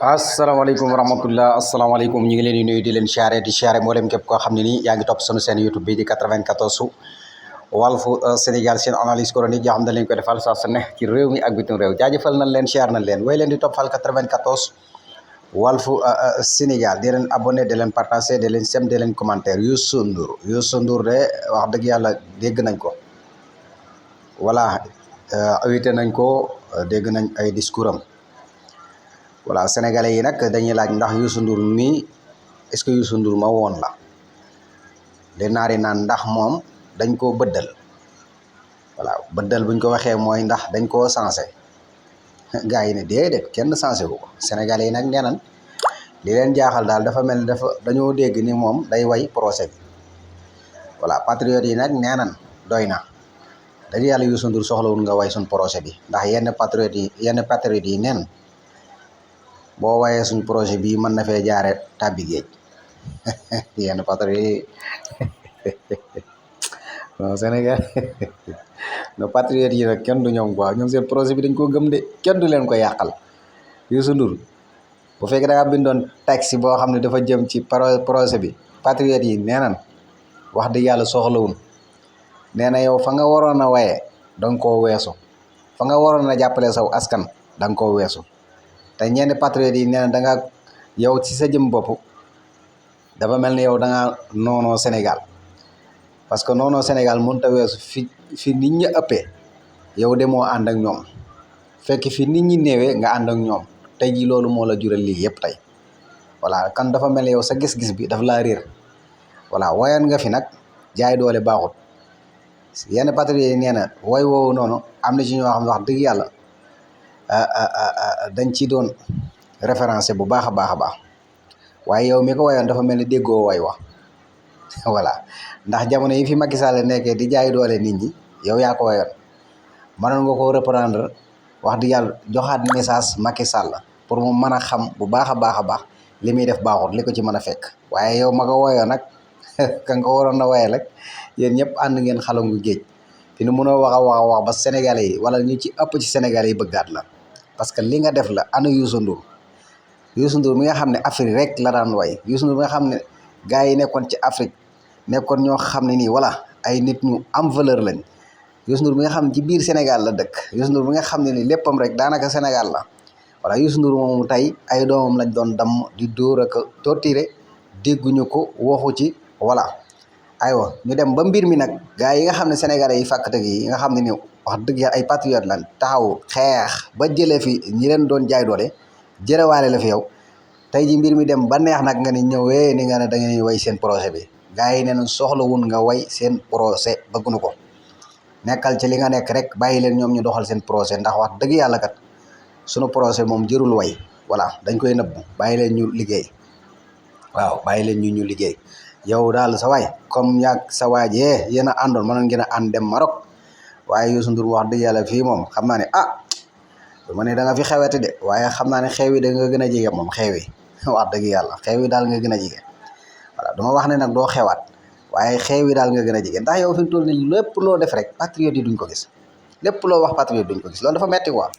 asalaamaaleykum wa rahmatullah asalaamaaleykum ñu ngi leen di nuyu di leen siyaare mboolem képp koo xam ne nii yaa ngi topp sunu seen YouTube bi di 94 Walfu Sénégal seen analyse chronique yoo xam ne leen ko defal saa su ne ci réew mi ak bitim réew jaajëfal nañ leen siyaar nañ leen way leen di toppal 94 Walfu Sénégal di leen abonné di leen partagé di leen sem di leen commentaire Youssou Ndour de wax dëgg yàlla dégg nañ ko voilà invité nañ ko dégg nañ ay discours am voilà sénégalais yi nag dañuy laaj ndax Youssou Ndour mii est-ce que Youssou Ndour ma woon la de naari naan ndax moom dañ koo bëddal voilà bëddal buñ ko waxee mooy ndax dañ koo sensé gars yi ne déedéet kenn sensé wu ko sénégalais yi nag nee nañ li leen jaaxal daal dafa mel ni dañoo dégg ni moom day way procès bi voilà patriotes yi nag nee nañ doy na dañu yàlla Youssou Ndour soxlawul nga way suñ procès bi ndax yenn patriotes yi neen boo wayee suñ projet bii mën na fee jaare tàbbi géej yenn patriote non Sénégal no patriote yi nag kenn du ñoom quoi ñoom seen projet bi dañ koo gëm de kenn du leen ko yàqal Youssou Ndour bu fekkee da nga bindoon texte boo xam ne dafa jëm ci projet bi patriote yi nee nan wax dëgg yàlla soxlawul nee na yow fa nga waroon a waye danga koo weesu fa nga waroon a jàppale saw askan danga koo weesu te ñenn patriotes yi nee na da nga yow ci sa jëm bopp dafa mel ni yow da nga noonoo Sénégal parce que noonoo Sénégal mënut a weesu fi nit ñi ëppee yow demoo ànd ak ñoom fekk fi nit ñi néewee nga ànd ak ñoom tey jii loolu moo la jural lii yëpp tey voilà kan dafa mel ni yow sa gis-gis bi daf laa réer voilà wayan nga fi nag jaay doole baaxut yenn patriotes yi nee na way woowu noonu am na ci ñoo xam ne wax dëgg yàlla dañ ci doon référencé bu baax a baax waaye yow mi ko wayoon dafa mel ni déggoo way wax voilà ndax jamono yi fi Macky Sall nekkee di jaay doole nit ñi yow yaa ko wayoon mënoon nga ko reprendre wax di yàlla joxaat message Macky Sall pour mu mën a xam bu baax a baax li muy def baaxut li ko ci mën a fekk waaye yow ma ko wayoon nag ka nga ko waroon na waye rek yéen ñëpp ànd ngeen xalangu géej fi nu mënoo wax ba Sénégalais yi wala ñu ci ëpp ci Sénégalais yi bëggaat la parce que li nga def la ana Youssou Ndour mi nga xam ne Afrique rek la daan way Youssou Ndour mi nga xam ne gars yi nekkoon ci Afrique nekkoon ñoo xam ne nii voilà ay nit ñu am valeur lañ Youssou Ndour mi nga xam ne ci biir Sénégal la dëkk Youssou Ndour mi nga xam ne nii léppam rek daanaka Sénégal la voilà Youssou Ndour moomu tey ay doomam lañ doon damm di dóor ak torturé dégguñu ko waxu ci voilà aywa ñu dem ba mbir mi nag gars yi nga xam ne sénégalais yi fàkkatëg yi nga xam ne ni wax dëgg yàlla ay patriote lan taxaw xeex ba jëlee fi ñi leen doon jaay doole jëlewaale la fi yow tey ji mbir mi dem ba neex nag nga ni ñëwee ni nga ne da ngeen way seen projet bi gars yi neen soxla wun nga way seen projet bëgguñu ko nekkal ci li nga nekk rek bàyyi leen ñoom ñu doxal seen projet ndax wax dëgg yàlla kat sunu projet moom jërul way voilà dañ koy nëbbu bàyyi leen ñu liggéey waaw bàyyi leen ñu liggéey yow daal sa waay comme yaag sa waajee yéen a àndoon mënoon ngeen a ànd dem Maroc waaye Youssou Ndour wax dëgg yàlla fii moom xam naa ne du ma ne da nga fi xewete de waaye xam naa ne xew yi da nga gën a jege moom xew yi wax dëgg yàlla xew yi daal nga gën a jege voilà duma wax ne nag doo xewaat waaye xew yi daal nga gën a jege ndax yow fi mu toll nii lépp loo def rek patriote yi duñ ko gis lépp loo wax patriote duñ ko gis loolu dafa metti quoi